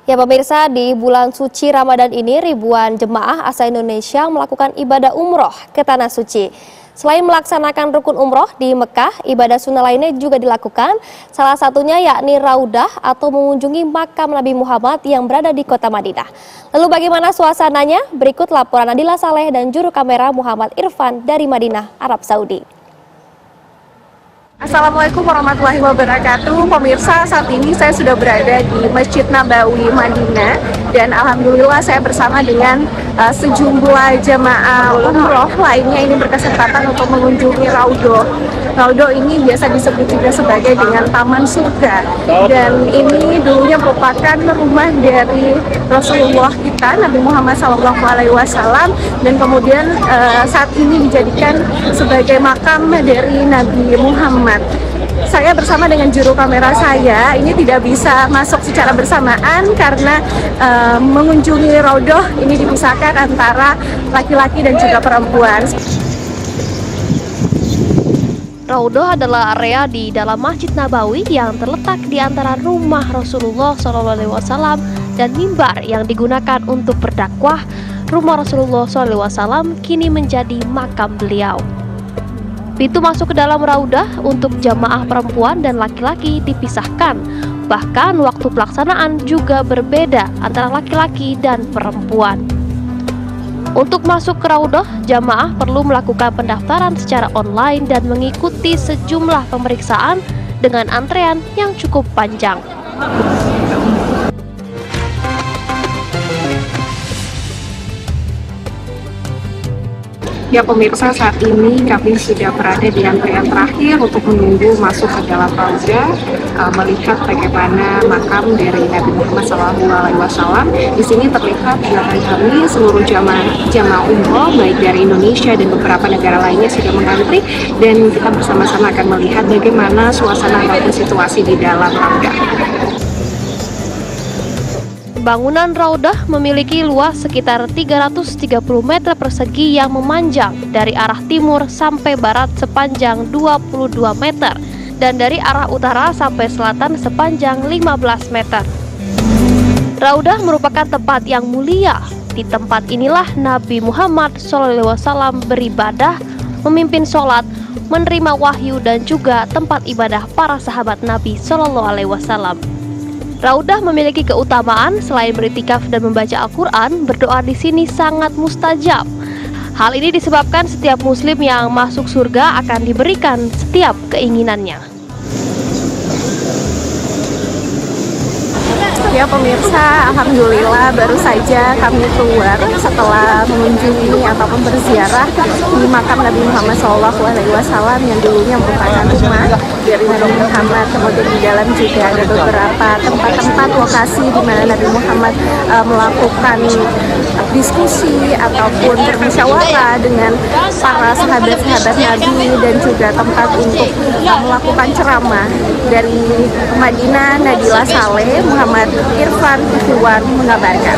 Ya pemirsa, di bulan suci Ramadan ini ribuan jemaah asal Indonesia melakukan ibadah umroh ke Tanah Suci. Selain melaksanakan rukun umroh di Mekah, ibadah sunnah lainnya juga dilakukan. Salah satunya yakni raudah atau mengunjungi makam Nabi Muhammad yang berada di kota Madinah. Lalu bagaimana suasananya? Berikut laporan Nadila Saleh dan juru kamera Muhammad Irfan dari Madinah, Arab Saudi. Assalamualaikum warahmatullahi wabarakatuh. Pemirsa, saat ini saya sudah berada di Masjid Nabawi Madinah dan alhamdulillah saya bersama dengan sejumlah jamaah umroh lainnya ini berkesempatan untuk mengunjungi Raudhoh. Raudhoh ini biasa disebut juga sebagai dengan Taman Surga, dan ini dulunya merupakan rumah dari Rasulullah kita Nabi Muhammad SAW, dan kemudian saat ini dijadikan sebagai makam dari Nabi Muhammad. Saya bersama dengan juru kamera saya ini tidak bisa masuk secara bersamaan karena mengunjungi Raudhoh ini dipisahkan antara laki-laki dan juga perempuan. Raudhoh adalah area di dalam Masjid Nabawi yang terletak di antara rumah Rasulullah SAW dan mimbar yang digunakan untuk berdakwah. Rumah Rasulullah SAW kini menjadi makam beliau. Pintu masuk ke dalam Raudhoh untuk jamaah perempuan dan laki-laki dipisahkan. Bahkan waktu pelaksanaan juga berbeda antara laki-laki dan perempuan. Untuk masuk ke Raudhoh, jamaah perlu melakukan pendaftaran secara online dan mengikuti sejumlah pemeriksaan dengan antrean yang cukup panjang. Ya pemirsa, saat ini kami sudah berada di antrean terakhir untuk menunggu masuk ke dalam Raudhoh, melihat bagaimana makam dari Nabi Muhammad SAW. Di sini terlihat di belakang kami seluruh jamaah umroh baik dari Indonesia dan beberapa negara lainnya sudah mengantri, dan kita bersama-sama akan melihat bagaimana suasana ataupun situasi di dalam Raudhoh. Bangunan Raudhoh memiliki luas sekitar 330 meter persegi yang memanjang dari arah timur sampai barat sepanjang 22 meter dan dari arah utara sampai selatan sepanjang 15 meter. Raudhoh merupakan tempat yang mulia. Di tempat inilah Nabi Muhammad SAW beribadah, memimpin sholat, menerima wahyu dan juga tempat ibadah para sahabat Nabi SAW. Raudhoh memiliki keutamaan selain beriktikaf dan membaca Al-Quran, berdoa di sini sangat mustajab. Hal ini disebabkan setiap muslim yang masuk surga akan diberikan setiap keinginannya. Ya pemirsa, alhamdulillah baru saja kami keluar setelah mengunjungi ataupun berziarah di makam Nabi Muhammad SAW yang dulunya merupakan rumah dari Nabi Muhammad. Kemudian di dalam juga ada beberapa tempat-tempat lokasi di mana Nabi Muhammad melakukan diskusi ataupun bermusyawarah dengan para sahabat-sahabat Nabi, dan juga tempat untuk melakukan ceramah. Dari Madinah, Nadila Saleh, Muhammad Irfan mengabarkan.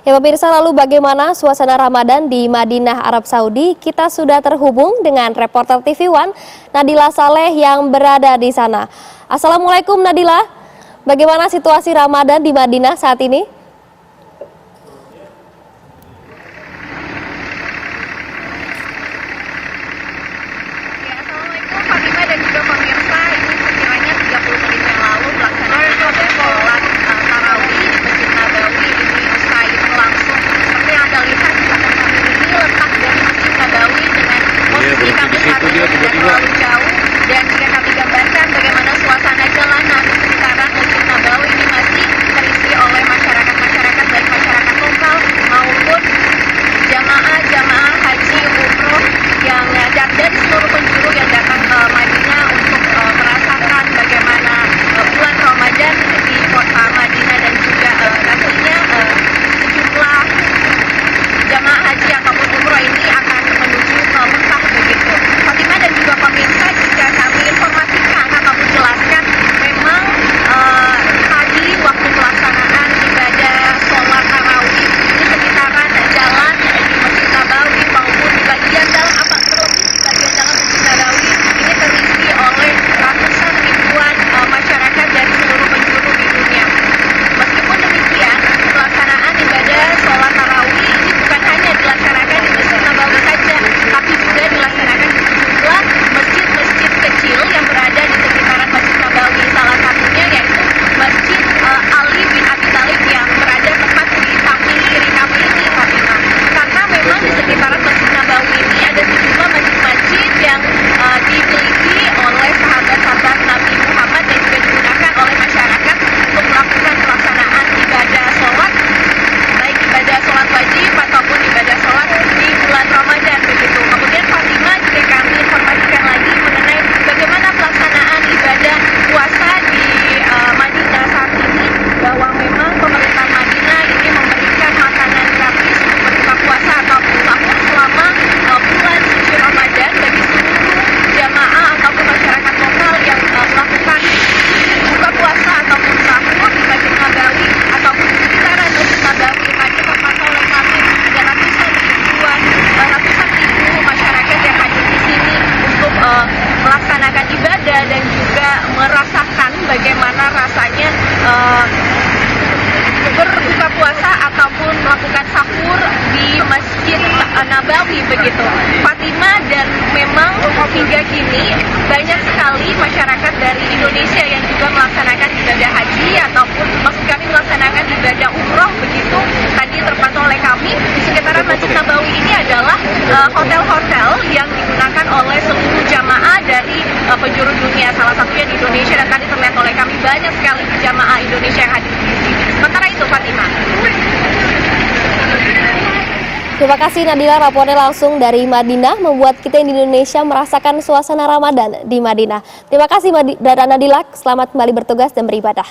Ya pemirsa, lalu bagaimana suasana Ramadan di Madinah, Arab Saudi? Kita sudah terhubung dengan reporter TV One Nadila Saleh yang berada di sana. Assalamualaikum Nadila, bagaimana situasi Ramadan di Madinah saat ini? Dan jika kami gambarkan bagaimana suasana jalanan di sekitaran Masjid Nabawi ini masih terisi oleh masyarakat bagaimana rasanya berbuka puasa ataupun melakukan sahur di Masjid Nabawi begitu, Fatima. Dan memang hingga kini banyak sekali masyarakat dari Indonesia yang juga melaksanakan ibadah haji ataupun maksud kami melaksanakan ibadah umroh begitu. Tadi terpantau oleh kami di sekitaran Masjid Nabawi ini adalah hotel-hotel yang digunakan oleh seluruh jamaah dari penjuru dunia, salah satunya di Indonesia, dan tadi terlihat oleh kami banyak sekali jamaah Indonesia yang hadir di sini. Sementara itu, Fatima. Terima kasih Nadila, rapornya langsung dari Madinah, membuat kita di Indonesia merasakan suasana Ramadan di Madinah. Terima kasih Nadila, selamat kembali bertugas dan beribadah.